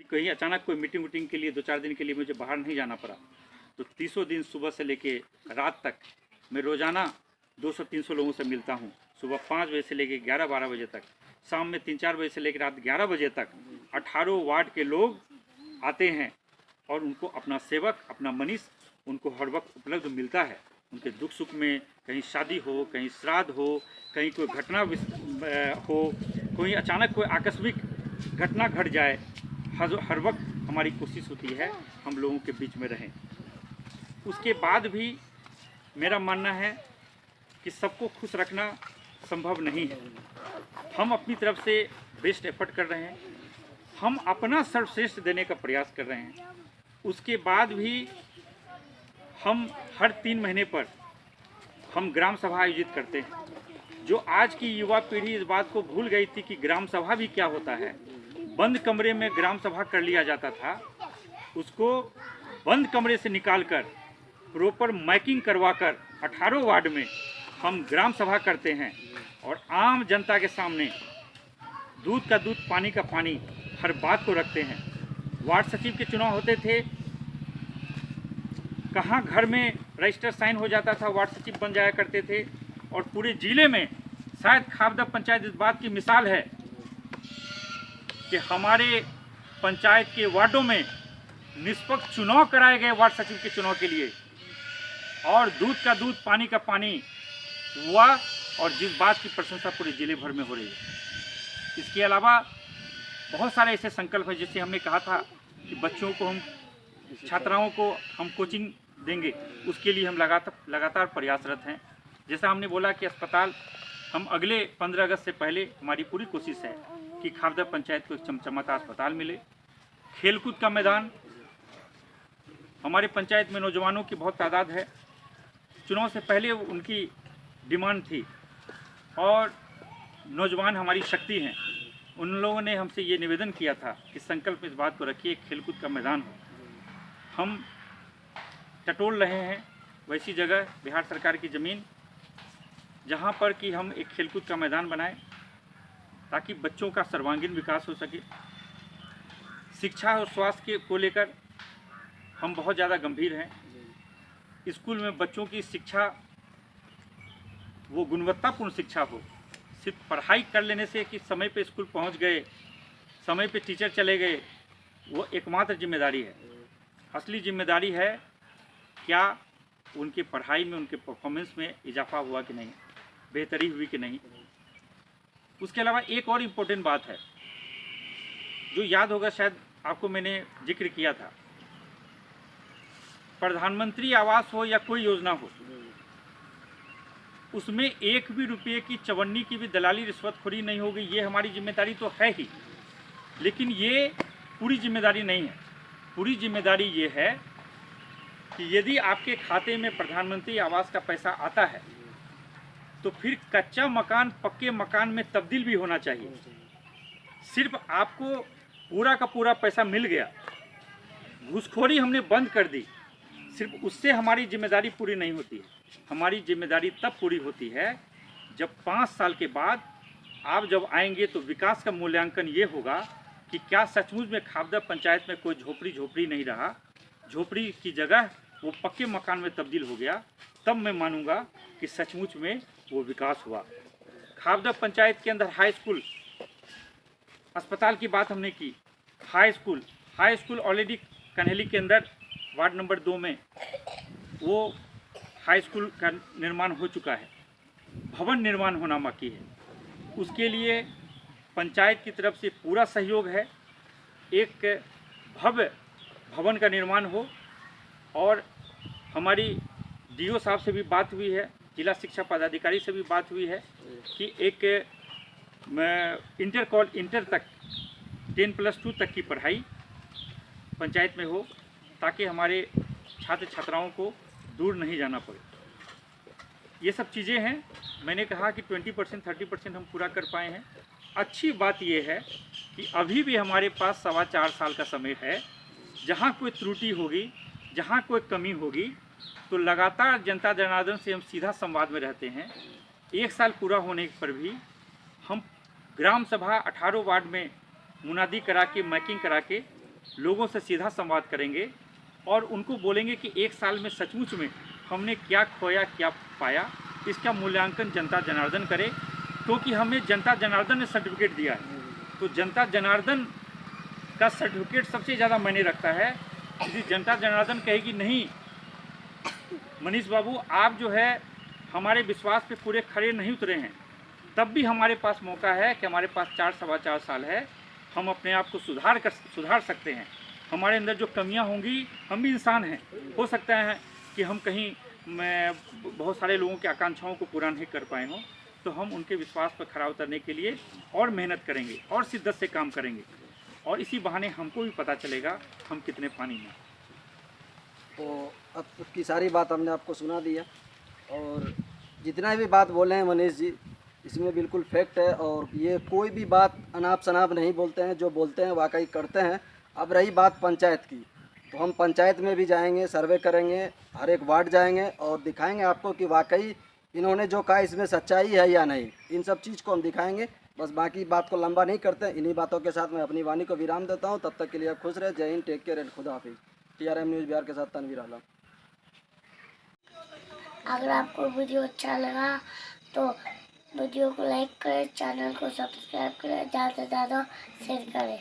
कहीं अचानक कोई मीटिंग वूटिंग के लिए 2-4 दिन के लिए मुझे बाहर नहीं जाना पड़ा, तो 30 दिन सुबह से लेके रात तक मैं रोज़ाना 200-300 लोगों से मिलता हूँ। सुबह 5 बजे से लेके 11-12 बजे तक, शाम में 3-4 बजे से लेकर रात 11 बजे तक 18 वार्ड के लोग आते हैं और उनको अपना सेवक, अपना मनीष उनको हर वक्त उपलब्ध मिलता है। उनके दुख सुख में, कहीं शादी हो, कहीं श्राद्ध हो, कहीं कोई घटना हो, कोई अचानक कोई आकस्मिक घटना घट जाए, हर वक्त हमारी कोशिश होती है हम लोगों के बीच में रहें। उसके बाद भी मेरा मानना है कि सबको खुश रखना संभव नहीं है। हम अपनी तरफ से बेस्ट एफर्ट कर रहे हैं, हम अपना सर्वश्रेष्ठ देने का प्रयास कर रहे हैं। उसके बाद भी हम हर 3 महीने पर हम ग्राम सभा आयोजित करते हैं। जो आज की युवा पीढ़ी इस बात को भूल गई थी कि ग्राम सभा भी क्या होता है, बंद कमरे में ग्राम सभा कर लिया जाता था, उसको बंद कमरे से निकालकर प्रॉपर माइकिंग करवाकर 18 वार्ड में हम ग्राम सभा करते हैं और आम जनता के सामने दूध का दूध, पानी का पानी, हर बात को रखते हैं। वार्ड सचिव के चुनाव होते थे, कहाँ घर में रजिस्टर साइन हो जाता था, वार्ड सचिव बन जाया करते थे। और पूरे जिले में शायद खाबदा पंचायत इस बात की मिसाल है कि हमारे पंचायत के वार्डों में निष्पक्ष चुनाव कराए गए वार्ड सचिव के चुनाव के लिए, और दूध का दूध, पानी का पानी हुआ, और जिस बात की प्रशंसा पूरे जिले भर में हो रही है। इसके अलावा बहुत सारे ऐसे संकल्प हैं, जैसे हमने कहा था कि बच्चों को हम, छात्राओं को हम कोचिंग देंगे, उसके लिए हम लगातार प्रयासरत हैं। जैसा हमने बोला कि अस्पताल, हम अगले 15 अगस्त से पहले हमारी पूरी कोशिश है कि खाबदा पंचायत को एक चमचमाता अस्पताल मिले। खेलकूद का मैदान, हमारे पंचायत में नौजवानों की बहुत तादाद है, चुनाव से पहले उनकी डिमांड थी, और नौजवान हमारी शक्ति हैं। उन लोगों ने हमसे ये निवेदन किया था कि संकल्प इस बात को रखिए, खेलकूद का मैदान हो। हम टटोल रहे हैं वैसी जगह, बिहार सरकार की ज़मीन, जहाँ पर कि हम एक खेलकूद का मैदान बनाएं ताकि बच्चों का सर्वांगीण विकास हो सके। शिक्षा और स्वास्थ्य को लेकर हम बहुत ज़्यादा गंभीर हैं। स्कूल में बच्चों की शिक्षा वो गुणवत्तापूर्ण शिक्षा हो। सिर्फ पढ़ाई कर लेने से कि समय पे स्कूल पहुंच गए, समय पे टीचर चले गए, वो एकमात्र जिम्मेदारी है। असली जिम्मेदारी है क्या उनकी पढ़ाई में, उनके परफॉर्मेंस में इजाफा हुआ कि नहीं, बेहतरी हुई कि नहीं। उसके अलावा एक और इम्पोर्टेंट बात है जो याद होगा, शायद आपको मैंने जिक्र किया था, प्रधानमंत्री आवास हो या कोई योजना हो, उसमें एक भी रुपये की चवन्नी की भी दलाली रिश्वतखोरी नहीं होगी। ये हमारी जिम्मेदारी तो है ही, लेकिन ये पूरी जिम्मेदारी नहीं है। पूरी जिम्मेदारी ये है कि यदि आपके खाते में प्रधानमंत्री आवास का पैसा आता है तो फिर कच्चा मकान पक्के मकान में तब्दील भी होना चाहिए। सिर्फ आपको पूरा का पूरा पैसा मिल गया, घूसखोरी हमने बंद कर दी, सिर्फ उससे हमारी जिम्मेदारी पूरी नहीं होती है। हमारी जिम्मेदारी तब पूरी होती है जब 5 साल के बाद आप जब आएंगे तो विकास का मूल्यांकन ये होगा कि क्या सचमुच में खाबदा पंचायत में कोई झोपड़ी नहीं रहा, झोपड़ी की जगह वो पक्के मकान में तब्दील हो गया। तब मैं मानूंगा कि सचमुच में वो विकास हुआ। खाबदा पंचायत के अंदर हाई स्कूल, अस्पताल की बात हमने की, हाई स्कूल ऑलरेडी कन्हेली के अंदर वार्ड नंबर 2 में वो हाई स्कूल का निर्माण हो चुका है। भवन निर्माण होना बाकी है, उसके लिए पंचायत की तरफ से पूरा सहयोग है। एक भव्य भवन का निर्माण हो, और हमारी डीओ साहब से भी बात हुई है, जिला शिक्षा पदाधिकारी से भी बात हुई है कि एक इंटर तक 10+2 तक की पढ़ाई पंचायत में हो, ताकि हमारे छात्र छात्राओं को दूर नहीं जाना पड़े। ये सब चीज़ें हैं। मैंने कहा कि 20% 30% हम पूरा कर पाए हैं। अच्छी बात यह है कि अभी भी हमारे पास 4.25 साल का समय है। जहाँ कोई त्रुटि होगी, जहाँ कोई कमी होगी, तो लगातार जनता जनार्दन से हम सीधा संवाद में रहते हैं। 1 साल पूरा होने पर भी हम ग्राम सभा 18 वार्ड में मुनादी करा के, माइकिंग करा के लोगों से सीधा संवाद करेंगे और उनको बोलेंगे कि एक साल में सचमुच में हमने क्या खोया क्या पाया, इसका मूल्यांकन जनता जनार्दन करे, क्योंकि हमें जनता जनार्दन ने सर्टिफिकेट दिया है। तो जनता जनार्दन का सर्टिफिकेट सबसे ज़्यादा मायने रखता है। यदि जनता जनार्दन कहेगी नहीं मनीष बाबू आप जो है हमारे विश्वास पे पूरे खड़े नहीं उतरे हैं, तब भी हमारे पास मौका है कि हमारे पास 4-4.25 साल है, हम अपने आप को सुधार सकते हैं। हमारे अंदर जो कमियां होंगी, हम भी इंसान हैं, हो सकता है कि हम कहीं बहुत सारे लोगों की आकांक्षाओं को पूरा नहीं कर पाए हों, तो हम उनके विश्वास पर खरा उतरने के लिए और मेहनत करेंगे और शिद्दत से काम करेंगे, और इसी बहाने हमको भी पता चलेगा हम कितने पानी में। तो अब की सारी बात हमने आपको सुना दिया, और जितना भी बात बोले हैं मनीष जी इसमें बिल्कुल फैक्ट है, और ये कोई भी बात अनाप शनाप नहीं बोलते हैं, जो बोलते हैं वाकई करते हैं। अब रही बात पंचायत की, तो हम पंचायत में भी जाएंगे, सर्वे करेंगे, हर एक वार्ड जाएंगे और दिखाएंगे आपको कि वाकई इन्होंने जो कहा इसमें सच्चाई है या नहीं। इन सब चीज़ को हम दिखाएंगे। बस बाकी बात को लंबा नहीं करते, इन्हीं बातों के साथ मैं अपनी वाणी को विराम देता हूँ। तब तक के लिए आप खुश रहे। जय हिंद, टेक केयर एंड खुदा हाफिज़। TRM न्यूज़ बिहार के साथ तनवीर आलम। अगर आपको वीडियो अच्छा लगा तो वीडियो को लाइक करें, चैनल को सब्सक्राइब करें, ज़्यादा से ज़्यादा शेयर करें।